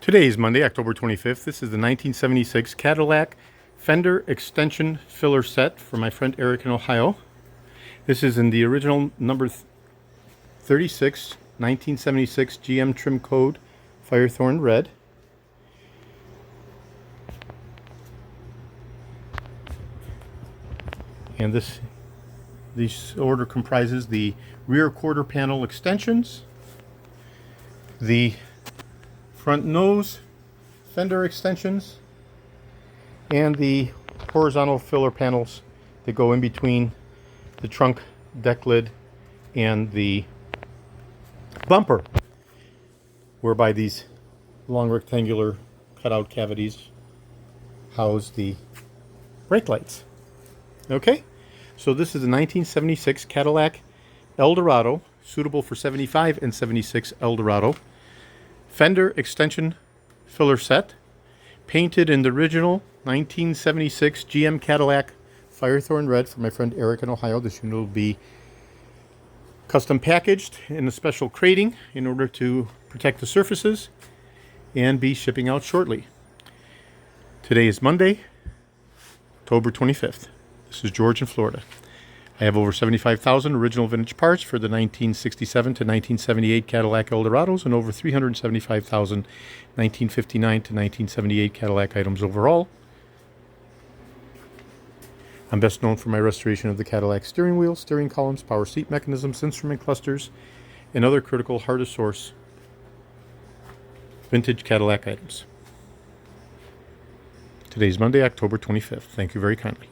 Today is Monday, October 25th. This is the 1976 Cadillac Fender extension filler set for my friend Eric in Ohio. This is in the original number 36, 1976 GM trim code Firethorn red. And this order comprises the rear quarter panel extensions, the front nose fender extensions, and the horizontal filler panels that go in between the trunk deck lid and the bumper, whereby these long rectangular cutout cavities house the brake lights. Okay, so this is a 1976 Cadillac Eldorado, suitable for 75 and 76 Eldorado. Fender extension filler set, painted in the original 1976 GM Cadillac Firethorn red for my friend Eric in Ohio. This unit will be custom packaged in a special crating in order to protect the surfaces and be shipping out shortly. Today is Monday, October 25th. This is George in Florida. I have over 75,000 original vintage parts for the 1967 to 1978 Cadillac Eldorados and over 375,000 1959 to 1978 Cadillac items overall. I'm best known for my restoration of the Cadillac steering wheel, steering columns, power seat mechanisms, instrument clusters, and other critical hard-to-source vintage Cadillac items. Today's Monday, October 25th. Thank you very kindly.